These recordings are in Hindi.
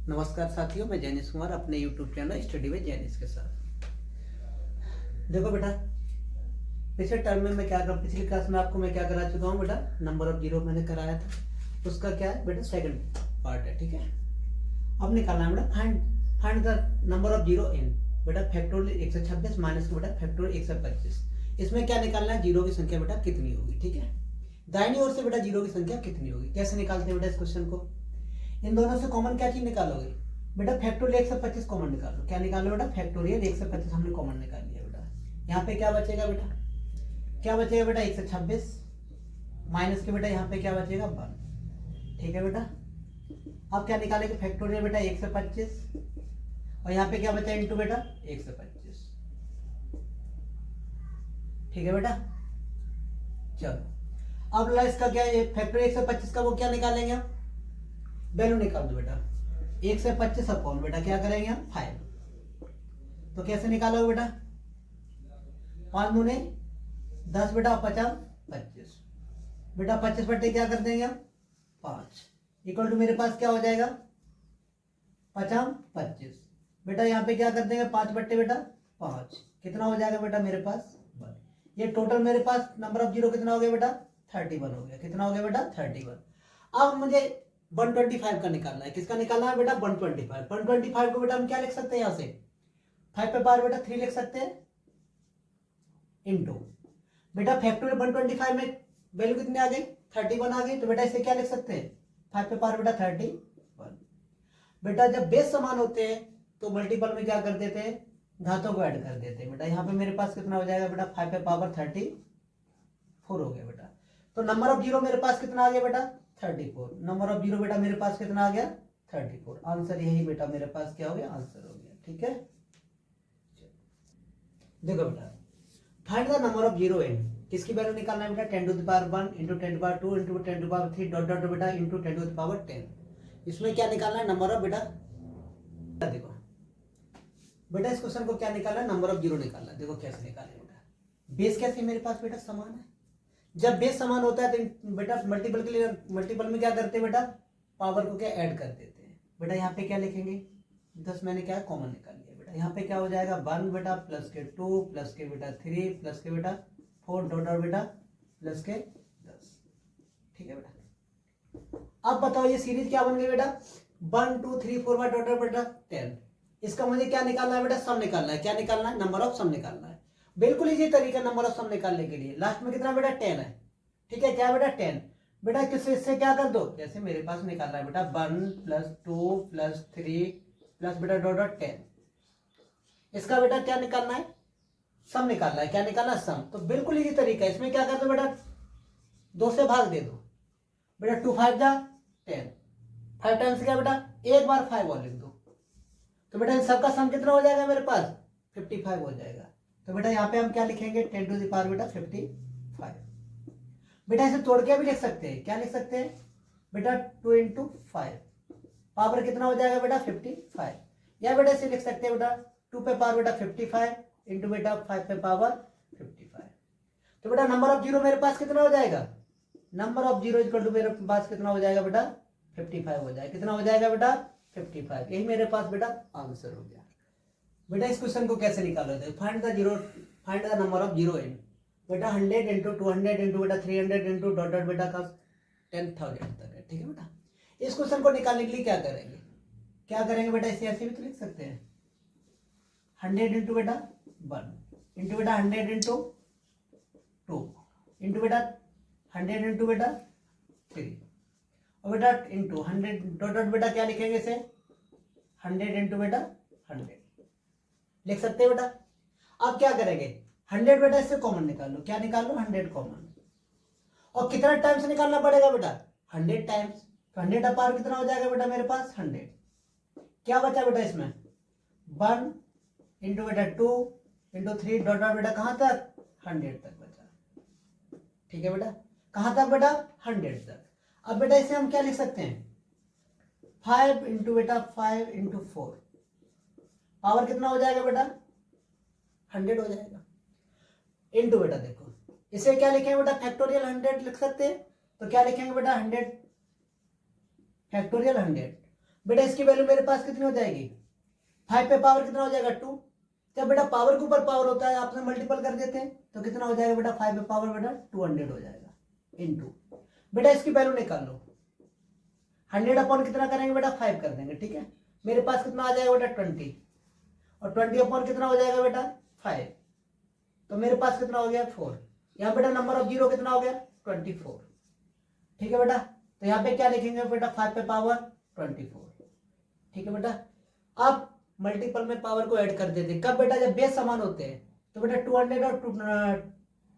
नमस्कार साथियों, मैं जैनिश कुमार अपने YouTube channel study with Jainish के साथ। देखो बेटा, पिछले टर्म में मैं क्या कर पिछली क्लास में आपको मैं क्या करा चुका हूँ बेटा, नंबर ऑफ जीरो मैंने कराया था। उसका क्या है बेटा, सेकंड पार्ट है। ठीक है, अब निकालना है बेटा find the number of zero in बेटा फैक्टोरियल 126 माइनस बेटा फैक्टोरियल 125। इसमें क्या निकालना है, जीरो की संख्या बेटा कितनी होगी। ठीक है, दाहिनी ओर से बेटा जीरो की संख्या कितनी होगी। कैसे निकालते हैं बेटा इस क्वेश्चन को, इन दोनों से कॉमन क्या चीज निकालोगे बेटा, फैक्टोरियल 125 कॉमन निकालो। क्या निकालो बेटा, फैक्टोरियल 125 हमने कॉमन निकाल लिया बेटा। यहाँ पे क्या बचेगा बेटा, क्या बचेगा बेटा 126 माइनस के बेटा यहाँ पे क्या बचेगा 1। ठीक है बेटा, अब क्या निकालेंगे फैक्टोरियल बेटा 125 और यहाँ पे क्या बचा इंटू बेटा 125। ठीक है बेटा, चलो अब इसका क्या है, फैक्टोरियल 125 का वो क्या निकालेंगे हम, वैल्यू निकाल दो बेटा 125 अपॉन बेटा क्या करेंगे हम 5। तो कैसे निकालोगे बेटा, 5 दूने 10 बेटा 50 25 बेटा 25 बटे क्या कर देंगे हम 5 इक्वल टू मेरे पास क्या हो जाएगा 50 25 बेटा यहाँ पे क्या कर देंगे 5 बट्टे बेटा 5 कितना हो जाएगा बेटा मेरे पास 1। ये टोटल मेरे पास नंबर ऑफ जीरो कितना हो गया बेटा 31 हो गया। कितना हो गया बेटा 31। अब मुझे 125 का निकालना है। किसका निकालना है बेटा 125। 125 को बेटा हम क्या लिख सकते हैं, यहाँ से 5 पे पावर बेटा 3 लिख सकते हैं इनटू बेटा फैक्टोरियल 125 में वैल्यू कितनी आ गई 31 आ गई। तो बेटा इसे क्या लिख सकते हैं 5 पे पावर बेटा 31। बेटा जब बेस समान होते हैं तो मल्टीपल में क्या कर देते हैं, घातों को ऐड कर देते हैं बेटा। यहाँ पे मेरे पास कितना हो जाएगा बेटा 5 पे पावर 34 हो गया बेटा। तो नंबर ऑफ जीरो मेरे पास कितना आ गया बेटा 34। नंबर ऑफ जीरो बेटा मेरे पास कितना आ गया 34। आंसर यही बेटा मेरे पास क्या हो गया, आंसर हो गया। ठीक है, देखो बेटा find the number of zero in, किसकी वैल्यू निकालना है बेटा 10 to the power 1 into 10 to power 2 into 10 to power 3 dot dot बेटा इंटू 10 टू द पावर 10। इसमें क्या निकालना है नंबर ऑफ बेटा, देखो बेटा इस क्वेश्चन को क्या निकालना है, नंबर ऑफ जीरो निकालना है। देखो कैसे निकालें बेटा, बेस कैसे मेरे पास बेटा समान है। जब बेस समान होता है तो बेटा मल्टीपल के लिए मल्टीपल में क्या करते हैं बेटा पावर को क्या ऐड कर देते हैं बेटा। यहाँ पे क्या लिखेंगे 10 मैंने क्या कॉमन निकाल लिया बेटा। यहाँ पे क्या हो जाएगा 1 बेटा प्लस के 2 प्लस के बेटा 3 प्लस के बेटा 4 डॉट डॉट बेटा प्लस के 10। ठीक है बेटा, अब बताओ ये सीरीज क्या बन गई बेटा 1 2 3 4 बाय डॉट डॉट बेटा 10। इसका मुझे क्या निकालना है बेटा, सम निकालना है। क्या निकालना है, नंबर ऑफ सम निकालना है। बिल्कुल इजी तरीका नंबर ऑफ सम निकालने के लिए। लास्ट में कितना बेटा 10 है। ठीक है, क्या बेटा 10 बेटा किससे इससे क्या कर दो, जैसे मेरे पास निकालना है बेटा 1 प्लस 2 प्लस 3 प्लस बेटा डॉट डॉट 10। इसका बेटा क्या निकालना है, सम निकालना है। क्या निकालना है, सम। तो बिल्कुल इजी तरीका है। इसमें क्या कर दो बेटा 2 से भाग दे दो बेटा 2 5 जा 10 5 टाइम्स क्या बेटा एक बार 5 और लिख दो। तो बेटा इन सबका सम कितना हो जाएगा मेरे पास 55 हो जाएगा। तो बेटा यहाँ पे हम क्या लिखेंगे 10 टू द पावर बेटा 55। बेटा इसे तोड़ के भी लिख सकते हैं। क्या लिख सकते हैं बेटा 2 इंटू 5 पावर कितना हो जाएगा बेटा 55। या बेटा इसे लिख सकते हैं बेटा 2 पे पावर बेटा 55 इंटू बेटा 5 पे पावर 55। तो बेटा नंबर ऑफ जीरो मेरे पास कितना हो जाएगा, number of zero equal to मेरे पास कितना हो जाएगा बेटा 55 हो जाएगा। कितना हो जाएगा बेटा 55। यही मेरे पास बेटा आंसर हो गया। बेटा इस क्वेश्चन को कैसे निकाला जाए, find the number of zero in बेटा 100 इंटू 200 इंटू बेटा 300 इंटू डॉट डॉट बेटा का 10,000 तक है। ठीक है बेटा, इस क्वेश्चन को निकालने के लिए क्या करेंगे बेटा, इसे ऐसे भी तो लिख सकते हैं 100 इंटू बेटा 1 इंटू बेटा 100 इंटू 2 इंटू बेटा 100 इंटू बेटा 3 और बेटा इंटू 100 डॉट डॉट बेटा क्या लिखेंगे इसे 100 इंटू बेटा 100 लिख सकते हैं बेटा। अब क्या करेंगे 100 बेटा इससे कॉमन निकाल लो। क्या निकाल लो 100 कॉमन। और कितना टाइम्स निकालना पड़ेगा बेटा 100 टाइम्स। तो 100 का पावर कितना हो जाएगा बेटा मेरे पास 100। क्या बचा बेटा इसमें 1 इंटू बेटा 2 इंटू 3 डॉट डॉट बेटा कहां तक 100 तक बचा। ठीक है बेटा, कहां तक बेटा 100 तक। अब बेटा इसे हम क्या लिख सकते हैं 5 इंटू बेटा 5 इंटू 4 पावर कितना हो जाएगा बेटा 100 हो जाएगा। इंटू बेटा देखो इसे क्या लिखेंगे बेटा फैक्टोरियल 100 लिख सकते हैं। तो क्या लिखेंगे बेटा 100 फैक्टोरियल 100 बेटा इसकी वैल्यू मेरे पास कितनी हो जाएगी, 5 पे पावर कितना हो जाएगा 2। जब बेटा पावर के ऊपर पावर होता है आपने मल्टीपल कर देते हैं तो कितना हो जाएगा बेटा 5 पे पावर बेटा 200 हो जाएगा इनटू। बेटा इसकी वैल्यू निकाल लो, 100 अपॉन कितना करेंगे बेटा 5 कर देंगे, ठीक है। मेरे पास कितना आ जाएगा बेटा 20, और 20 अपॉन कितना हो जाएगा बेटा 5, तो मेरे पास कितना हो गया 4। यहाँ बेटा नंबर ऑफ जीरो कितना हो गया 24, ठीक है बेटा। तो यहाँ पे क्या लिखेंगे बेटा 5 पे पावर 24, ठीक है बेटा। अब मल्टीपल में पावर को ऐड कर देते, कब बेटा जब बेस समान होते हैं। तो बेटा 200 और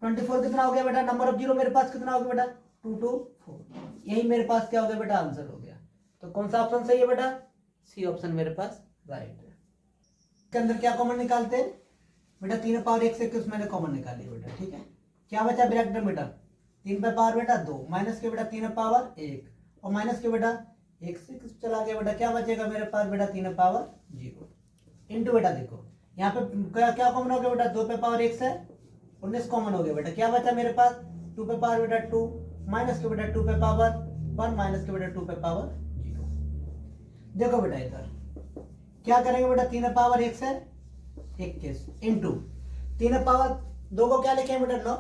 24 कितना हो गया बेटा, नंबर ऑफ जीरो मेरे पास कितना हो गया बेटा 224, यही मेरे पास क्या हो गया बेटा आंसर हो गया। तो कौन सा ऑप्शन सही है बेटा, सी ऑप्शन मेरे पास राइट है। इसके अंदर क्या कॉमन निकालते हैं बेटा, 3 पावर 1 से मैंने कॉमन निकाली बेटा, ठीक है। क्या बचा ब्रैकेट में बेटा 3 पे पावर बेटा 2 माइनस के बेटा 3 पावर 1 और माइनस के बेटा 1 से चला गया बेटा, क्या बचेगा मेरे पास बेटा 3 पावर 0 इंटू बेटा देखो यहाँ पे क्या कॉमन हो गया बेटा 2 पे पावर 1 से 19 कॉमन हो गया बेटा, क्या बचा मेरे पास 2 पे पावर बेटा 2 माइनस के बेटा 2 पे पावर 1 माइनस के बेटा 2 पे पावर 0। देखो बेटा इधर क्या करेंगे बेटा 3 पावर 1 से 21 इंटू 3 पावर 2 को क्या लिखेंगे बेटा 9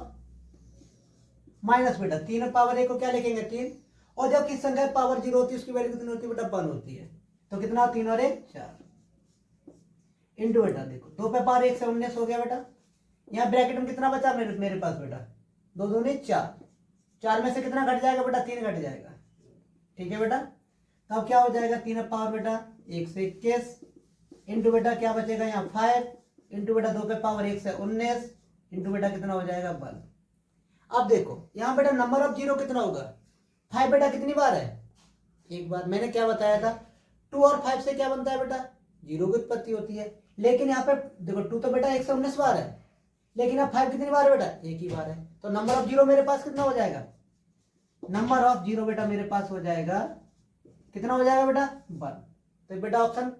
माइनस बेटा 3 पावर 1 को क्या लिखेंगे 3, और जब किस संख्या पावर 0 होती है उसकी वैल्यू कितनी होती है बेटा 1 होती है, तो कितना 3 और 1 4 इंटू बेटा देखो 2 पे पावर 1 से 19 हो गया बेटा। यहाँ ब्रैकेट में कितना बचा मेरे पास बेटा 2 दूनी 4, 4 में से कितना घट जाएगा बेटा 3 घट जाएगा, ठीक है बेटा। तो अब क्या हो जाएगा 3 पावर बेटा 1 से 21 इंटू बेटा क्या बचेगा यहाँ 5 इंटू बेटा 2 पे पावर 1 से 19 इंटू बेटा कितना हो जाएगा 1। अब देखो यहाँ बेटा नंबर ऑफ जीरो कितना होगा 5 बेटा कितनी बार है एक बार, मैंने क्या बताया था 2 और 5 से क्या बनता है बेटा 0 की उत्पत्ति होती है। लेकिन यहाँ पे देखो 2 तो बेटा 119 बार है, लेकिन यहाँ 5 कितनी बार है बेटा एक ही बार है, तो नंबर ऑफ जीरो मेरे पास कितना हो जाएगा, नंबर ऑफ जीरो बेटा मेरे पास हो जाएगा कितना हो जाएगा बेटा 1। तो बेटा ऑप्शन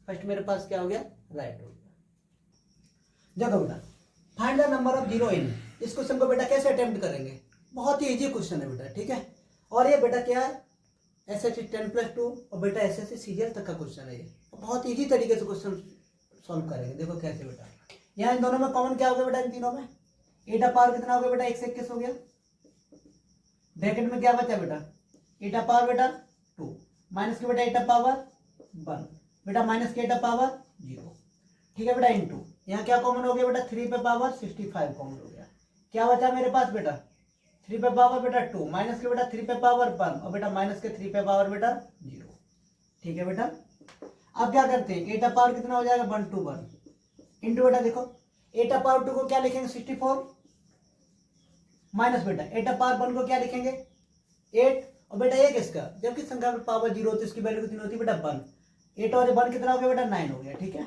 फर्स्ट मेरे पास क्या हो गया राइट हो गया। देखो बेटा find the number of zero in, इस क्वेश्चन को बेटा कैसे अटेम्प्ट करेंगे, बहुत ही इजी क्वेश्चन है बेटा, ठीक है। और ये बेटा क्या है SSC 10+2 और बेटा SSC सीजीएल तक का क्वेश्चन है, ये बहुत इजी तरीके से क्वेश्चन सॉल्व करेंगे। देखो कैसे बेटा, यहाँ इन दोनों में कॉमन क्या हो गया बेटा, इन तीनों में 8 पावर कितना हो गया बेटा 1 से 21 हो गया, ब्रैकेट में क्या बचा बेटा 8 पावर बेटा 2 माइनस के बेटा 8 पावर 1 बेटा माइनस के 8 पावर 0, ठीक है बेटा इंटू यहाँ क्या कॉमन हो गया बेटा 3 पे पावर 65 कॉमन हो गया, क्या बचा मेरे पास बेटा 3 पे पावर बेटा 2 माइनस के बेटा 3 पे पावर 1 और बेटा माइनस के 3 पे पावर बेटा 0, ठीक है बेटा। अब क्या करते हैं 8 पावर कितना हो जाएगा 1 2 1 इंटू बेटा देखो 8 पावर 2 को क्या लिखेंगे 64 माइनस बेटा 8 पावर 1 को क्या लिखेंगे 8 और बेटा एक इसका जबकि संख्या में पावर 0 होती है उसकी वैल्यू कितनी होती है बेटा 1, 8 और 1 कितना हो गया बेटा 9 हो गया, ठीक है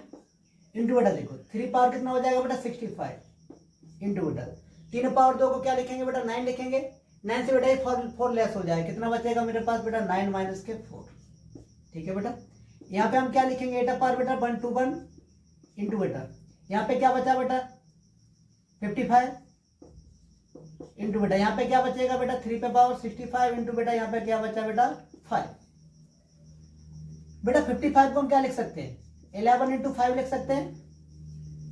इंटू बेटा देखो 3 पावर कितना हो जाएगा बेटा 65 इंटू बेटा 3 पावर 2 को क्या लिखेंगे बेटा 9 लिखेंगे, 9 से बेटा 4 लेस हो जाएगा, कितना बचेगा मेरे पास बेटा 9 माइनस के 4, ठीक है बेटा। यहाँ पे हम क्या लिखेंगे 8 पावर बेटा 1 2 1 इंटू बेटा यहाँ पे क्या बचा बेटा 55 इंटू बेटा यहाँ पे क्या बचेगा बेटा 3 पे पावर 65 इंटू बेटा यहाँ पे क्या बचा बेटा 5। बेटा 55 को हम क्या लिख सकते हैं 11 इंटू 5 लिख सकते हैं,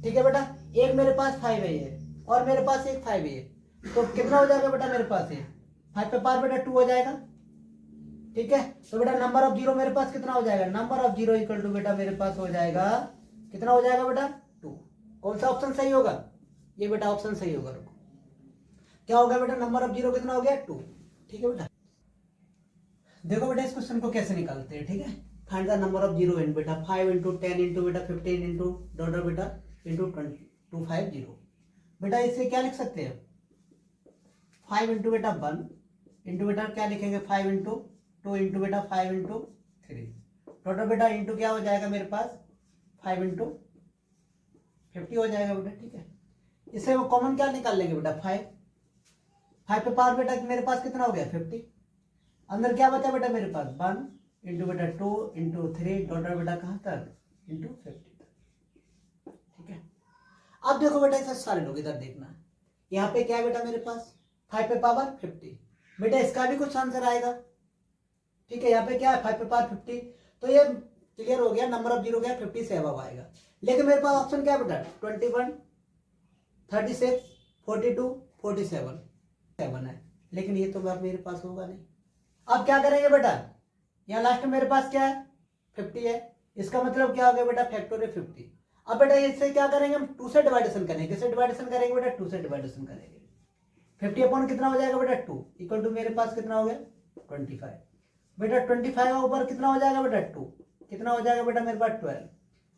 ठीक है बेटा। एक मेरे पास 5 है ये और मेरे पास एक 5 है ये, तो कितना हो जाएगा बेटा मेरे पास ये 5 पे पावर बेटा 2 हो जाएगा, ठीक है। तो बेटा नंबर ऑफ जीरो मेरे पास कितना हो जाएगा, number of zero equal to बेटा मेरे पास हो जाएगा कितना हो जाएगा बेटा 2। कौन सा ऑप्शन सही होगा, ये बेटा ऑप्शन सही होगा। रुको क्या हो गया बेटा नंबर ऑफ जीरो कितना हो गया 2, ठीक है बेटा। देखो बेटा इस क्वेश्चन को कैसे निकालते हैं, ठीक है। Find the number of zero in बेटा 5 इंटू 10 इंटू बेटा 15 इंटू डॉट बेटा इंटू 250 बेटा इससे क्या लिख सकते हैं 5 इंटू बेटा 1 इंटू बेटा क्या लिखेंगे 5 इंटू 2 इंटू बेटा 5 इंटू 3 टोटल बेटा इंटू क्या हो जाएगा मेरे पास 5 इंटू 50 हो जाएगा बेटा, ठीक है। इससे वो कॉमन क्या निकाल लेंगे बेटा 5 पे पावर बेटा मेरे पास कितना हो गया 50, अंदर क्या बचा बेटा मेरे पास 1 इंटू बेटा 2 इंटू 3 डॉटर बेटा कहाँ तक इंटू 50, ठीक है। अब देखो बेटा इसे सारे लोग इधर देखना, यहाँ पे क्या है बेटा मेरे पास 5 पे पावर 50 बेटा इसका भी कुछ आंसर आएगा, ठीक है। यहाँ पे क्या है 5 पे पावर 50, तो ये क्लियर हो गया, नंबर ऑफ जीरो क्या 50 से अबव आएगा। लेकिन मेरे पास ऑप्शन क्या है बेटा 21, 36, 42, 47 7 है, लेकिन ये तो मेरे पास होगा नहीं। अब क्या करेंगे बेटा, यहाँ लास्ट में मेरे पास क्या है 50 है, इसका मतलब क्या हो गया बेटा फैक्टोरियल 50। अब बेटा इससे क्या करेंगे हम 2 से डिवाइडेशन करेंगे, किससे डिवाइडेशन करेंगे बेटा 2 से डिवाइडेशन करेंगे। 50 अपॉन कितना हो जाएगा बेटा 2 इक्वल टू मेरे पास कितना हो गया 25 बेटा। 25 ऊपर कितना हो जाएगा बेटा 2 कितना हो जाएगा बेटा मेरे पास 12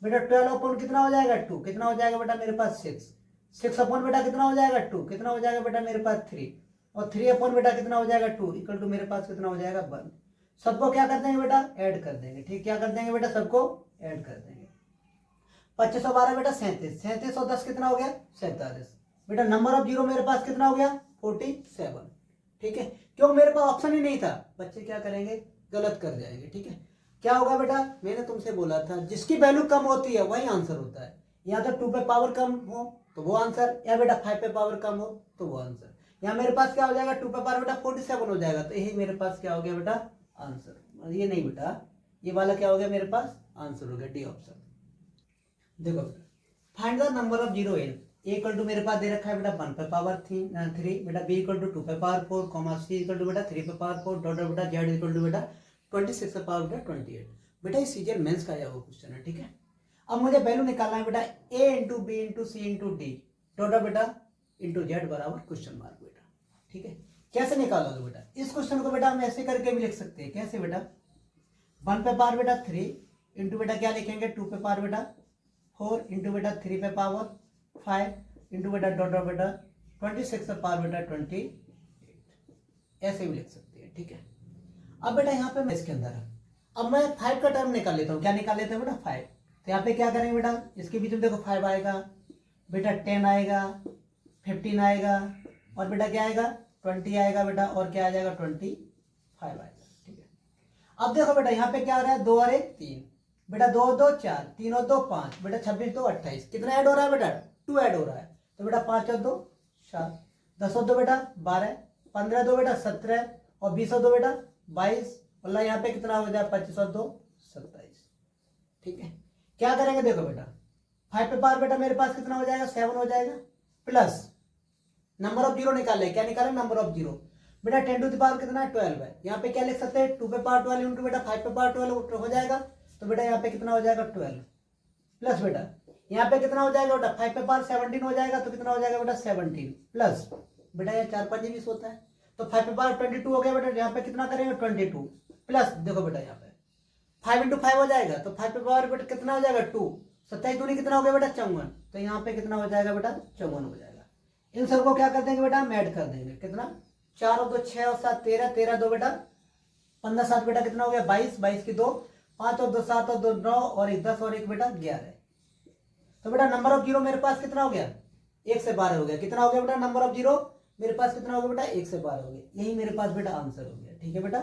बेटा। 12 अपॉन कितना हो जाएगा 2 कितना हो जाएगा बेटा मेरे पास 6 अपॉन बेटा कितना हो जाएगा 2 कितना हो जाएगा बेटा मेरे पास 3 और 3 अपॉन बेटा कितना हो जाएगा 2 इक्वल टू मेरे पास कितना हो जाएगा 1। सबको क्या कर देंगे बेटा ऐड कर देंगे, ठीक क्या कर देंगे बेटा सबको ऐड कर देंगे। 25 और 12 बेटा 37, 37 और 10 कितना हो गया 47 बेटा। नंबर ऑफ जीरो मेरे पास कितना हो गया 47, ठीक है। क्यों मेरे पास ऑप्शन ही नहीं था, बच्चे क्या करेंगे गलत कर जाएंगे, ठीक है। क्या होगा बेटा मैंने तुमसे बोला था जिसकी वैल्यू कम होती है वही आंसर होता है, या तो 2 पे पावर कम हो तो वो आंसर, या बेटा 5 पे पावर कम हो तो वो आंसर। यहाँ मेरे पास क्या हो जाएगा 2 पे पावर बेटा 47 हो जाएगा, तो यही मेरे पास क्या हो गया बेटा आंसर। ये नहीं बेटा ये वाला क्या हो गया मेरे पास आंसर हो गया डी ऑप्शन। देखो find the number of zero in a equal to मेरे पास दे रखा है बेटा 1 पे पावर 3 बेटा, बी इक्वल टू 2 पे power 4 comma c equal to बेटा 3 पे पावर 4 डॉट बेटा जेड इक्वल टू बेटा 26 पे पावर बेटा 28 बेटा। ये सीजीएल मेंस का आया हुआ क्वेश्चन है, ठीक है। अब मुझे वैल्यू निकालना है बेटा ए इंटू बी इंटू सी इंटू डी डॉट बेटा इंटू जेड बराबर क्वेश्चन मार्क बेटा, ठीक है। कैसे निकालोगे बेटा इस क्वेश्चन को बेटा हम ऐसे करके भी लिख सकते हैं, कैसे बेटा 1 पे पावर बेटा 3 इंटू बेटा क्या लिखेंगे 2 पे पावर बेटा 4 इंटू बेटा 3 पे पावर 5 इंटू बेटा डॉट बेटा 26 पे पावर बेटा 28 ऐसे भी लिख सकते हैं, ठीक है। अब बेटा यहाँ पे मैं इसके अंदर अब मैं 5 का टर्म निकाल लेता हूँ, क्या निकाल लेते हैं बेटा 5। तो यहाँ पे क्या करेंगे बेटा इसके बीच में देखो 5 आएगा बेटा 10 आएगा 15 आएगा और बेटा क्या आएगा 20 आएगा बेटा और क्या आ जाएगा 25 आएगा, ठीक है। अब देखो बेटा यहाँ पे क्या हो रहा है 2 और 1 3 बेटा 2 और 2 4 3 और 2 5 बेटा 26 2 28 कितना ऐड हो रहा है बेटा 2 ऐड हो रहा है। तो बेटा 5 और 2 7 10 और 2 बेटा 12 15 2 बेटा 17 और 20 और 2 बेटा 22 मतलब यहाँ पे कितना हो जाए 25 और 2 27, ठीक है। क्या करेंगे देखो बेटा 5 पे पावर बेटा मेरे पास कितना हो जाएगा 7 हो जाएगा प्लस नंबर ऑफ जीरो निकाल ले, क्या निकाले नंबर ऑफ जीरो बेटा 10 टू द पावर कितना 12 है। यहाँ पे क्या लिख सकते हैं 2 पे पावर 12 इंटू बेटा 5 पे पावर 12 हो जाएगा, तो बेटा यहाँ पे कितना हो जाएगा 12 प्लस बेटा यहाँ पे कितना हो जाएगा बेटा 5 पे पावर 17 हो जाएगा, तो कितना हो जाएगा बेटा 17 प्लस बेटा ये 4 5 20 होता है, तो 5 पे पावर 22 हो गया बेटा। यहाँ पे कितना करेंगे 22 प्लस देखो बेटा यहाँ पे 5 इंटू 5 हो जाएगा, तो 5 पे पावर बेटा कितना हो जाएगा 2 27 दूनी कितना हो गया बेटा 54, तो यहाँ पे कितना हो जाएगा बेटा 54 हो जाएगा। इन सबको क्या कर देंगे बेटा हम ऐड कर देंगे, कितना 4 और 2 6 और 7 13 13 2 बेटा 15 7 बेटा कितना हो गया 22 22 की 2 5 और 2 7 और 2 9 और 1 10 और 1 बेटा 11। तो बेटा नंबर ऑफ जीरो मेरे पास कितना हो गया 1 से 12 हो गया। कितना हो गया बेटा नंबर ऑफ जीरो मेरे पास कितना हो गया बेटा 1 से 12 हो गया। यही मेरे पास बेटा आंसर हो गया, ठीक है बेटा।